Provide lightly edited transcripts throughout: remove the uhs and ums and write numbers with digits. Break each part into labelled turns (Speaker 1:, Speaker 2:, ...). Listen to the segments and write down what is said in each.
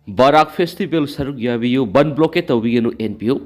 Speaker 1: Barak Festival Saruk Yabiyu, Ban Blocket of Vino NPO.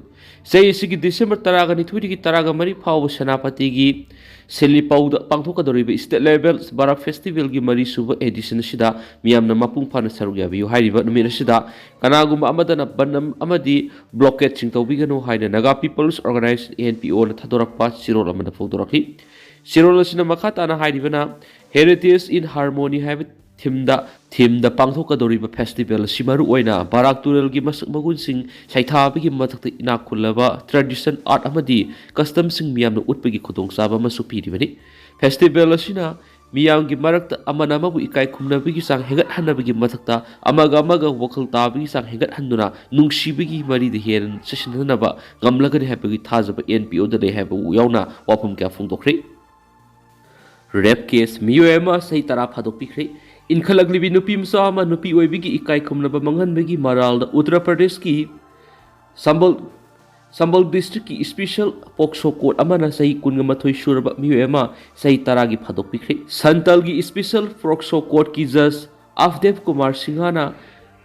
Speaker 1: Say Sigi December Taragani Twitty Taragamari Power Sanapatigi, Selipau Pangtoka Doribi State Levels, Barak Festival Gimari Suba Edition Shida, Miam Namapung Pana Saruk Yabiyu, Heidi Minashida, Kanagum Amadana Banam Amadi, Blocket Chinto Vigano, Haida Naga Peoples organized NPO Tadorak Pat Siro Lamana Fodoraki. Siro Sinamakata Haidivana, Heritage in Harmony Habit. Thimda pangthokadoriba festival simaru oina barak turelgi masuk magunsing saithabigi mathakta inakulaba tradition art amadi custom sing miyamna utpagi khudongchaba masu piribani festival asina miyamgi marakta amana mabu ikai khumnabigi sang hegat hanabigi mathakta amaga wakal tabigi sang hegat handuna nungsibigi mari de hen seshinanaba gamlagani habigi thajaba NPO da le haba yauna wapum kya phungdokre rape case Miyoi say tara phadokpikre Inkhalagli nupi msama nupi oibigi ikai khumnaba manghanbagi maralda Uttar Pradesh ki Sambal district ki special pokso court amana sahi kungamathoi suraba Miyoi sahi taragi phadokpikre Santal gi special pokso court ki judge Avdev Kumar Singhana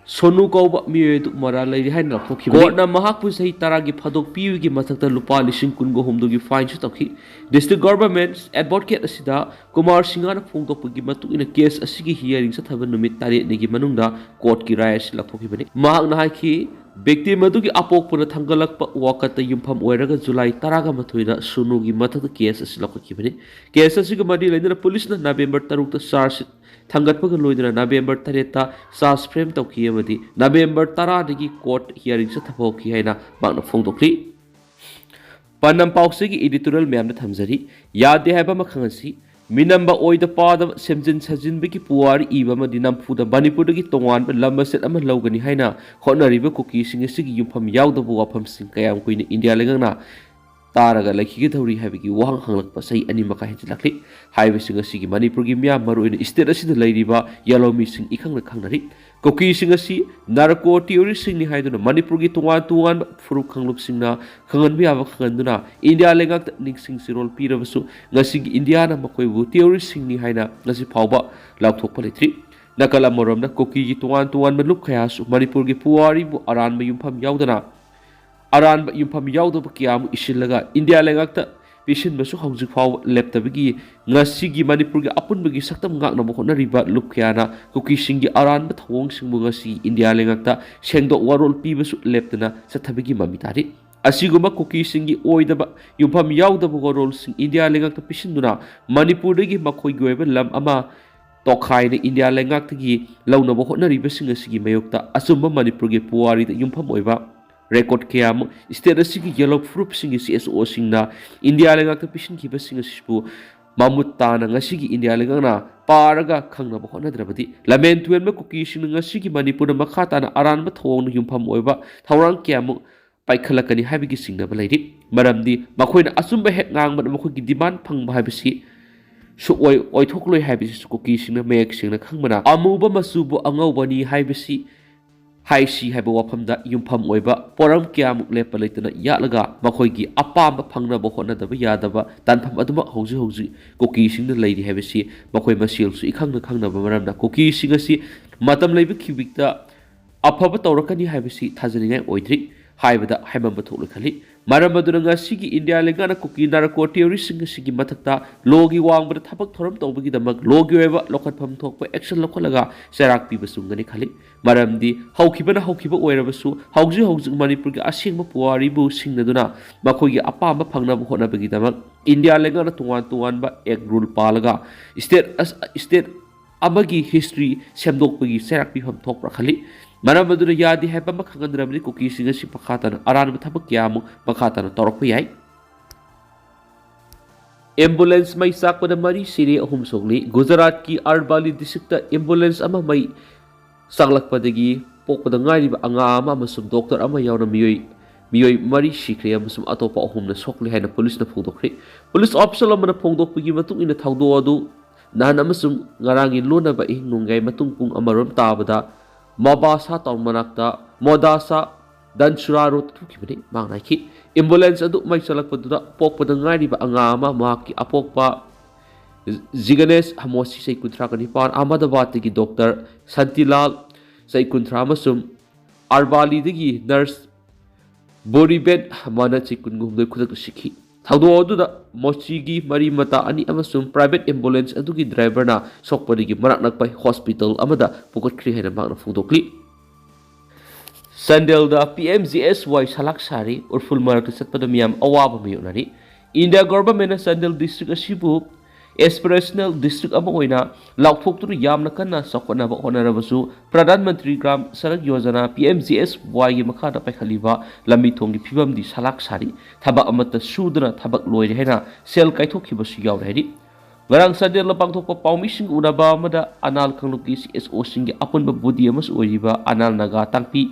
Speaker 1: Sonu Kauba Miyoi du maralai rihain lakhokhi court na mahakpu sahi taragi phadokpiu gi mathakta lupa lising kungo humdu gi fine chu takhi District Government Advocate asida Kumar Singhana phongdokpagi matu ina case asigi hearing sathaba numit tare negi manungda court ki rai asi lakhokibani mahak na haiki victim adu gi apokpuna thangalakpa wakata yumpham oiraga July 13 na Sonu gi mathakta case asi lakhokibani case asigi madi lainana police na November 3 ta charge Thangatpaga loidana November 3 ta charge frame tawki amadi November 10 dagi court hearing sathapokhi haina makna phongdokli Panam Pausigi editorial Mamna Tamzari, Yade Habamakansi, Minamba Oida Pada, Semjin Sajin Biki Puari, Eva Madinam Puda, Banipudagi Tongan, Lamaset Amalogani Haina, Hona River Kuki, Singing Yupam Yauda Wapam Sinkayam Queen India Legana, Taraga like Higatori Haviki, Wang Hanglak Pasai, Animaka Hitlaki, Highway Singer Sigi, Manipurgimia, Maru in Isteras in the Ladyba, Yellow Missing Ikang Kanari. Kuki singasi narco theory singni haiduna Manipurgi tuwan furu kanglup singna kanganbi ava kanganduna India lengak ningsing sirol pirabasu ngasigi India na makoibu theory singni haina ngasi phawba laukthokpa letri nakala moromna Kuki gi tuwan malup khayasu Manipurgi puwari bu aranba yumpham yaudaba kiyamu isilaga India lengak Pishin basu haujik faw leptabigi ngasigi Manipurgi apunbagi saktam ngakna bokona riba lupkhiana Kuki singi aran ba thawong singbu ngasi India lengakta sengdo warol pi basu leptana sathabigi mamitari asiguma Kuki singi oidaba yumpham yaudaba warol sing India lengakta pisinduna Manipurgi makhoi goiba lam ama tokhaina India lengaktagi launa bokona riba singasigi mayokta asumba Manipurgi puwari da yumpham oiba record kiam state asigi yellow fruit singi CSO singna India lengak pishin kiba singa sispu mamut tana ngasigi India lengana paraga khangna bokona drabadi lamen tuen ma Kuki sing ngasigi Manipur makha tana aran ba thong yumpham oiba thawrang kiam paikhalakani habigi singna balaidi maramdi makhoina asumba hek ngang ba makhogi demand phangba habisi su oi thokloi habisi Kuki singna mek singna khangmana amuba masubu angawbani habisi Haisi haiba wafamda yumpham oiba poram kyamuk lepa leitana yatlaga makhoigi apamba phangna bokhona daba yadaba tanpham aduma hauji Kuki singna leidi haibisi makhoi masil su ikhangna khangna maramda Kuki singasi matam leiba khibikta afaba tawrakani haibisi thajaningai oidri haibada haimamba thokle khali maramadu ngasigi India lengana Kuki narco theory singasi mathakta logi wangbada thabak thoram tawbagi damak logi oiba lokhatpham thokpa action lokhalaga serak piba sungani khali maramdi haukiba oirabasu hauji Manipurgi asingba puwari bu singnaduna makhoigi apamba phangnaba honabagi damak India lengana tuwan ba ek rule palaga state amagi history semdokpagi serak piham thokpra khali Maramaduna yadi heba makhangandrabni Kuki singasi pakhatana aran bathabak yamu pakhatana torokpa yai ambulance mai sakpada mari sire ahum sokle Gujarat ki Arbali district ambulance ama mai saklakpadagi pokpada ngairiba anga ama amasum doctor ama yauna Miyoi mari sikre amasum atopa ahumna sokle haina police na phongdokre police officer amana phongdokpagi matung ina thawdo adu nan amasum ngarangi lona ba ihnungai matung pung amarom tabada Mabasa taon manakta modasa dan surarot tukibani mangnaki ambulance adu mai salakpaduda pokpada ngairiba anga ama mahaki apokpa Ziganes hamosi sai kuntra kanipan Ahmedabad ki doctor Santilal sai kuntra masum ꯑꯥꯔꯕꯥꯂꯤꯗꯒꯤ ꯅꯔꯁ ꯕꯣꯔꯤꯕꯦꯟ ꯑꯃꯅ ꯆꯍꯤ 18 ꯈꯨꯗꯛꯇ ꯁꯤꯈꯤ꯫ ꯊꯧꯗꯣꯛ ꯑꯗꯨꯗ ꯃꯣꯆꯤꯒꯤ ꯃꯔꯤ ꯃꯇꯥ ꯑꯅꯤ ꯑꯃꯁꯨꯡ ꯄ꯭ꯔꯥꯏꯚꯦꯠ ꯑꯦꯝꯕꯨꯂꯦꯟꯁ ꯑꯗꯨꯒꯤ ꯗ꯭ꯔꯥꯏꯚꯔꯅ ꯁꯣꯛꯄꯗꯒꯤ ꯃꯅꯥꯛ ꯅꯛꯄ ꯍꯣꯁꯄꯤꯇꯥꯜ ꯑꯃꯗ ꯄꯨꯈꯠꯈ꯭ꯔꯦ ꯍꯥꯏꯅ ꯃꯍꯥꯛꯅ ꯐꯣꯡꯗꯣꯛꯂꯤ꯫ ꯆꯥꯟꯗꯦꯜꯗ PMGSY ꯁꯂꯥꯛ ꯁꯥꯔꯤ ꯎꯔꯐꯨꯜ ꯃꯔꯛꯇ ꯆꯠꯄꯗ ꯃꯤꯌꯥꯝ ꯑꯋꯥꯕ ꯃꯥꯌꯣꯛꯅꯔꯤ꯫ ꯏꯟꯗꯤꯌꯥ ꯒꯚꯔꯟꯃꯦꯟꯠꯅ ꯆꯥꯟꯗꯦꯜ ꯗꯤꯁꯇ꯭ꯔꯤꯛ ꯑꯁꯤꯕꯨ ꯑꯦꯁꯄꯤꯔꯦꯁꯅꯦꯜ ꯗꯤꯁꯇ꯭ꯔꯤꯛ ꯑꯃ ꯑꯣꯏꯅ ꯂꯥꯎꯊꯣꯛꯇꯨꯅ ꯌꯥꯝꯅ ꯀꯟꯅ ꯆꯥꯎꯈꯠꯅꯕ ꯍꯣꯠꯅꯔꯕꯁꯨ ꯄ꯭ꯔꯙꯥꯟ ꯃꯟꯇ꯭ꯔꯤ ꯒ꯭ꯔꯥꯝ ꯁꯔꯛ ꯌꯣꯖꯅꯥ PMGSYꯒꯤ ꯃꯈꯥꯗ ꯄꯥꯏꯈꯠꯂꯤꯕ ꯂꯝꯕꯤ ꯊꯣꯡꯒꯤ ꯐꯤꯕꯝꯗꯤ ꯁꯂꯥꯛ ꯁꯥꯔꯤ, ꯊꯕꯛ ꯑꯃꯠꯇ ꯁꯨꯗꯅ ꯊꯕꯛ ꯂꯣꯏꯔꯦ ꯍꯥꯏꯅ ꯁꯦꯜ ꯀꯥꯏꯊꯣꯛꯈꯤꯕꯁꯨ ꯌꯥꯎꯔꯦ ꯍꯥꯏꯔꯤ꯫ ꯉꯔꯥꯡ ꯆꯥꯟꯗꯦꯜꯗ ꯄꯥꯡꯊꯣꯛꯄ ꯄꯥꯎꯃꯤꯁꯤꯡ ꯎꯅꯕ ꯑꯃꯗ ꯑꯅꯥꯜ ꯀꯥꯡꯂꯨꯞꯀꯤ CSOꯁꯤꯡꯒꯤ ꯑꯄꯨꯟꯕ ꯕꯣꯗꯤ ꯑꯃꯁꯨ ꯑꯣꯏꯔꯤꯕ ꯑꯅꯥꯜ ꯅꯥꯒꯥ ꯇꯥꯡꯄꯤ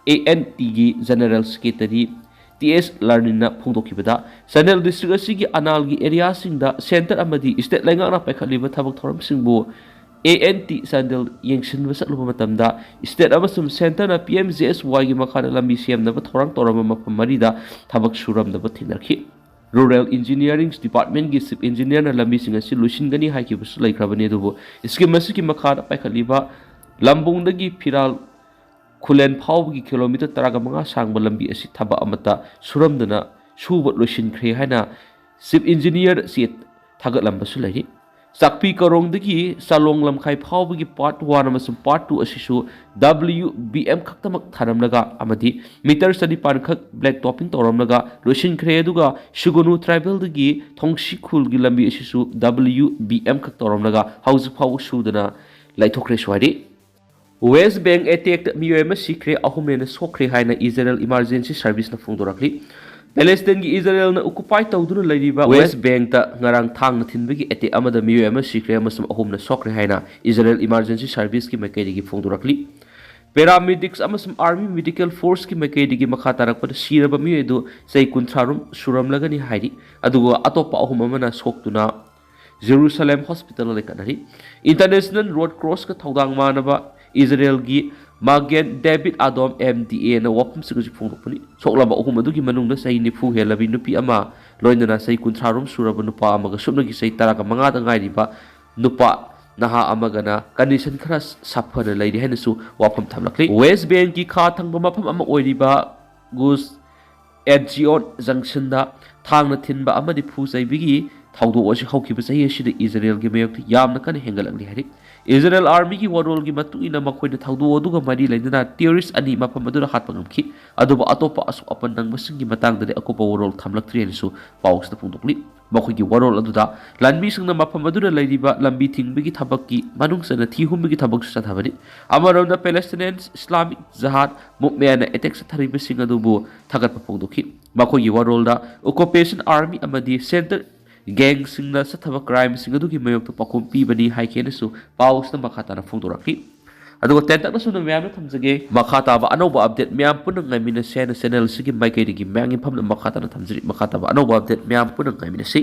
Speaker 1: ANTꯒꯤ ꯖꯦꯅꯔꯦꯜ ꯁꯦꯀ꯭ꯔꯦꯇꯔꯤ TS ꯂꯥꯔꯅꯤꯟꯅ ꯐꯣꯡꯗꯣꯛꯈꯤꯕꯗ ꯆꯥꯟꯗꯦꯜ ꯗꯤꯁꯇ꯭ꯔꯤꯛ ꯑꯁꯤꯒꯤ ꯑꯅꯥꯜꯒꯤ ꯑꯦꯔꯤꯌꯥꯁꯤꯡꯗ ꯁꯦꯟꯇꯔ ꯑꯃꯗꯤ ꯁ꯭ꯇꯦꯠ ꯂꯩꯉꯥꯛꯅ ꯄꯥꯏꯈꯠꯂꯤꯕ ꯊꯕꯛ ꯊꯧꯔꯝꯁꯤꯡꯕꯨ ANT ꯆꯥꯟꯗꯦꯜ ꯌꯦꯡꯁꯤꯟꯕ ꯆꯠꯂꯨꯕ ꯃꯇꯝꯗ ꯁ꯭ꯇꯦꯠ ꯑꯃꯁꯨꯡ ꯁꯦꯟꯇꯔꯅ PMGSYꯒꯤ ꯃꯈꯥꯗ ꯂꯝꯕꯤ ꯁꯦꯝꯅꯕ ꯊꯧꯔꯥꯡ ꯇꯧꯔꯝꯕ ꯃꯐꯝ 4ꯗ ꯊꯕꯛ ꯁꯨꯔꯝꯗꯕ ꯊꯦꯡꯅꯔꯛꯈꯤ꯫ ꯔꯨꯔꯦꯜ ꯏꯟꯖꯤꯅꯤꯌꯔꯤꯡ ꯗꯤꯄꯥꯔꯠꯃꯦꯟꯠꯀꯤ ꯆꯤꯞ ꯏꯟꯖꯤꯅꯤꯌꯔꯅ ꯂꯝꯕꯤꯁꯤꯡ ꯑꯁꯤ ꯂꯣꯏꯁꯤꯟꯒꯅꯤ ꯍꯥꯏꯈꯤꯕꯁꯨ ꯂꯩꯈ꯭ꯔꯕꯅꯤ, ꯑꯗꯨꯕꯨ ꯁ꯭ꯀꯤꯝ ꯑꯁꯤꯒꯤ ꯃꯈꯥꯗ ꯄꯥꯏꯈꯠꯂꯤꯕ ꯂꯝꯕꯨꯡꯗꯒꯤ ꯐꯤꯔꯥꯜ ꯈꯨꯂꯦꯟ ꯐꯥꯎꯕꯒꯤ ꯀꯤꯂꯣꯃꯤꯇꯔ 15 ꯁꯥꯡꯕ ꯂꯝꯕꯤ ꯑꯁꯤ ꯊꯕꯛ ꯑꯃꯠꯇ ꯁꯨꯔꯝꯗꯅ ꯁꯨꯕ ꯂꯣꯏꯁꯤꯟꯈ꯭ꯔꯦ ꯍꯥꯏꯅ ꯆꯤꯞ ꯏꯟꯖꯤꯅꯤꯌꯔ ꯆꯦ ꯊꯥꯒꯠꯂꯝꯕꯁꯨ ꯂꯩꯔꯤ꯫ ꯆꯥꯛꯄꯤ ꯀꯔꯣꯡꯗꯒꯤ ꯆꯥꯂꯣꯡ ꯂꯝꯈꯥꯏ ꯐꯥꯎꯕꯒꯤ ꯄꯥꯔꯠ 1 ꯑꯃꯁꯨꯡ ꯄꯥꯔꯠ 2 ꯑꯁꯤꯁꯨ WBM ꯈꯛꯇꯃꯛ ꯊꯥꯔꯝꯂꯒ ꯑꯃꯗꯤ ꯃꯤꯇꯔ 900 ꯈꯛ ꯕ꯭ꯂꯦꯛ ꯇꯣꯞꯄꯤꯡ ꯇꯧꯔꯝꯂꯒ ꯂꯣꯏꯁꯤꯟꯈ꯭ꯔꯦ, ꯑꯗꯨꯒ ꯁꯨꯒꯨꯅꯨ ꯇ꯭ꯔꯥꯏꯕꯦꯜꯗꯒꯤ ꯊꯣꯡꯁꯤ ꯈꯨꯜꯒꯤ ꯂꯝꯕꯤ ꯑꯁꯤꯁꯨ WBM ꯈꯛ ꯇꯧꯔꯝꯂꯒ ꯍꯧꯖꯤꯛ ꯐꯥꯎꯕ ꯁꯨꯗꯅ ꯂꯩꯊꯣꯛꯈ꯭ꯔꯦꯁꯨ ꯍꯥꯏꯔꯤ꯫ ꯋꯦꯁ ꯕꯦꯡ ꯑꯦꯇꯦꯛꯇ ꯃꯤꯑꯣꯏ ꯑꯃ ꯁꯤꯈ꯭ꯔꯦ, 3 ꯍꯦꯟꯅ ꯁꯣꯛꯈ꯭ꯔꯦ ꯍꯥꯏꯅ ꯏꯖꯔꯦꯜ ꯏꯃꯥꯔꯖꯦꯟꯁꯤ ꯁꯔꯚꯤꯁꯅ ꯐꯣꯡꯗꯣꯔꯛꯂꯤ꯫ ꯄꯦꯂꯦꯁꯇꯤꯟꯒꯤ ꯏꯖꯔꯦꯜꯅ ꯑꯣꯀꯨꯄꯥꯏ ꯇꯧꯗꯨꯅ ꯂꯩꯔꯤꯕ ꯋꯦꯁ ꯕꯦꯡꯛꯇ ꯉꯔꯥꯡ ꯊꯥꯡꯅ ꯊꯤꯟꯕꯒꯤ ꯑꯦꯇꯦꯛ ꯑꯃꯗ ꯃꯤꯑꯣꯏ ꯑꯃ ꯁꯤꯈ꯭ꯔꯦ ꯑꯃꯁꯨꯡ 3ꯅ ꯁꯣꯛꯈ꯭ꯔꯦ ꯍꯥꯏꯅ ꯏꯖꯔꯦꯜ ꯏꯃꯥꯔꯖꯦꯟꯁꯤ ꯁꯔꯚꯤꯁꯀꯤ ꯃꯥꯏꯀꯩꯗꯒꯤ ꯐꯣꯡꯗꯣꯔꯛꯂꯤ꯫ ꯄꯦꯔꯥꯃꯦꯗꯤꯛꯁ ꯑꯃꯁꯨꯡ ꯑꯥꯔꯃꯤ ꯃꯦꯗꯤꯀꯦꯜ ꯐꯣꯔꯁꯀꯤ ꯃꯥꯏꯀꯩꯗꯒꯤ ꯃꯈꯥ ꯇꯥꯔꯛꯄꯗ ꯁꯤꯔꯕ ꯃꯤꯑꯣꯏ ꯑꯗꯨ ꯆꯍꯤ 30 ꯁꯨꯔꯝꯂꯒꯅꯤ ꯍꯥꯏꯔꯤ, ꯑꯗꯨꯒ ꯑꯇꯣꯞꯄ 3 ꯑꯃꯅ ꯁꯣꯛꯇꯨꯅ ꯖꯦꯔꯨꯁꯥꯂꯦꯝ ꯍꯣꯁꯄꯤꯇꯥꯜꯗ ꯂꯩꯈꯠꯅꯔꯤ꯫ ꯏꯟꯇꯔꯅꯦꯁꯅꯦꯜ ꯔꯣꯗ ꯀ꯭ꯔꯣꯁꯀ ꯊꯧꯗꯥꯡ ꯃꯥꯟꯅꯕ ꯏꯖꯔꯦꯜꯒꯤ ꯃꯥꯒꯦꯟ ꯗꯦꯕꯤꯗ ꯑꯗꯣꯝ MDAꯅ ꯋꯥꯐꯝꯁꯤꯡ ꯑꯁꯤ ꯐꯣꯡꯗꯣꯛꯄꯅꯤ꯫ ꯁꯣꯛꯂꯕ 3 ꯑꯗꯨꯒꯤ ꯃꯅꯨꯡꯗ ꯆꯍꯤ 90 ꯍꯦꯜꯂꯕꯤ ꯅꯨꯄꯤ ꯑꯃ, ꯂꯣꯏꯅꯅ ꯆꯍꯤ 30 ꯁꯨꯔꯕ ꯅꯨꯄꯥ ꯑꯃꯒ ꯁꯨꯞꯅꯒꯤ ꯆꯍꯤ 15ꯗ ꯉꯥꯏꯔꯤꯕ ꯅꯨꯄꯥ ꯅꯍꯥ ꯑꯃꯒꯅ ꯀꯟꯗꯤꯁꯟ ꯈꯔ ꯁꯥꯐꯅ ꯂꯩꯔꯤ ꯍꯥꯏꯅꯁꯨ ꯋꯥꯐꯝ ꯊꯝꯂꯛꯂꯤ꯫ ꯋꯦꯁ ꯕꯦꯡꯛꯀꯤ ꯈꯥ ꯊꯪꯕ ꯃꯐꯝ ꯑꯃ ꯑꯣꯏꯔꯤꯕ ꯒꯨꯁ ꯑꯦꯠꯖꯤꯑꯣꯟ ꯖꯪꯁꯟꯗ ꯊꯥꯡꯅ ꯊꯤꯟꯕ ꯑꯃꯗꯤ ꯐꯨ ꯆꯩꯕꯒꯤ ꯊꯧꯗꯣꯛ ꯑꯁꯤ ꯍꯧꯈꯤꯕ ꯆꯍꯤ ꯑꯁꯤꯗ ꯏꯖꯔꯦꯜꯒꯤ ꯃꯥꯌꯣꯛꯇ ꯌꯥꯝꯅ ꯀꯟꯅ ꯍꯦꯟꯒꯠꯂꯛꯂꯤ ꯍꯥꯏꯔꯤ꯫ ꯏꯖꯔꯦꯜ ꯑꯥꯔꯃꯤꯒꯤ ꯋꯥꯔꯣꯜꯒꯤ ꯃꯇꯨꯡ ꯏꯟꯅ ꯃꯈꯣꯏꯅ ꯊꯧꯗꯣꯛ ꯑꯗꯨꯒ ꯃꯔꯤ ꯂꯩꯅꯅ ꯇꯦꯔꯣꯔꯤꯁꯠ 2 ꯃꯐꯝ ꯑꯗꯨꯗ ꯍꯥꯠꯄ ꯉꯝꯈꯤ, ꯑꯗꯨꯕꯨ ꯑꯇꯣꯞꯄ ꯑꯁꯣꯛ ꯑꯄꯟ ꯅꯪꯕꯁꯤꯡꯒꯤ ꯃꯇꯥꯡꯗꯗꯤ ꯑꯀꯨꯞꯄ ꯋꯥꯔꯣꯜ ꯊꯝꯂꯛꯇ꯭ꯔꯤ ꯍꯥꯏꯅꯁꯨ ꯄꯥꯎ ꯑꯁꯤꯗ ꯐꯣꯡꯗꯣꯛꯂꯤ꯫ ꯃꯈꯣꯏꯒꯤ ꯋꯥꯔꯣꯜ ꯑꯗꯨꯗ ꯂꯥꯟꯃꯤꯁꯤꯡꯅ ꯃꯐꯝ ꯑꯗꯨꯗ ꯂꯩꯔꯤꯕ ꯂꯝꯕꯤ ꯊꯤꯡꯕꯒꯤ ꯊꯕꯛꯀꯤ ꯃꯅꯨꯡ ꯆꯟꯅ ꯊꯤ ꯍꯨꯝꯕꯒꯤ ꯊꯕꯛꯁꯨ ꯆꯠꯊꯕꯅꯤ꯫ ꯑꯃꯔꯣꯝꯗ ꯄꯦꯂꯦꯁꯇꯤꯅꯤꯌꯟ ꯏꯁꯂꯥꯃꯤꯛ ꯖꯤꯍꯥꯗ ꯃꯨꯚꯃꯦꯟꯠꯅ ꯑꯦꯇꯦꯛ ꯆꯠꯊꯔꯤꯕꯁꯤꯡ ꯑꯗꯨꯕꯨ ꯊꯥꯒꯠꯄ ꯐꯣꯡꯗꯣꯛꯈꯤ꯫ ꯃꯈꯣꯏꯒꯤ ꯋꯥꯔꯣꯜꯗ ꯑꯣꯀꯨꯄꯦꯁꯟ ꯑꯥꯔꯃꯤ ꯑꯃꯗꯤ ꯁꯦꯟꯇꯔ ꯒꯦꯡꯁꯤꯡꯅ ꯆꯠꯊꯕ ꯀ꯭ꯔꯥꯏꯝꯁꯤꯡ ꯑꯗꯨꯒꯤ ꯃꯥꯌꯣꯛꯇ ꯄꯥꯎꯈꯨꯝ ꯄꯤꯕꯅꯤ ꯍꯥꯏꯈꯤꯅꯁꯨ ꯄꯥꯎ ꯑꯁꯤꯗ ꯃꯈꯥ ꯇꯥꯅ ꯐꯣꯡꯗꯣꯔꯛꯈꯤ꯫ ꯑꯗꯨꯒ ꯇꯦꯟꯇꯛꯅ ꯁꯨꯝꯅ ꯃꯌꯥꯝꯅ ꯊꯝꯖꯒꯦ, ꯃꯈꯥ ꯇꯥꯕ ꯑꯅꯧꯕ ꯑꯞꯗꯦꯠ ꯃꯌꯥꯝ ꯄꯨꯟꯅ ꯉꯥꯏꯃꯤꯟꯅꯁꯦ ꯍꯥꯏꯅ ꯆꯦꯅꯦꯜ ꯑꯁꯤꯒꯤ ꯃꯥꯏꯀꯩꯗꯒꯤ ꯃꯌꯥꯝꯒꯤ ꯐꯝꯅ ꯃꯈꯥ ꯇꯥꯅ ꯊꯝꯖꯔꯤ꯫ ꯃꯈꯥ ꯇꯥꯕ ꯑꯅꯧꯕ ꯑꯞꯗꯦꯠ ꯃꯌꯥꯝ ꯄꯨꯟꯅ ꯉꯥꯏꯃꯤꯟꯅꯁꯤ꯫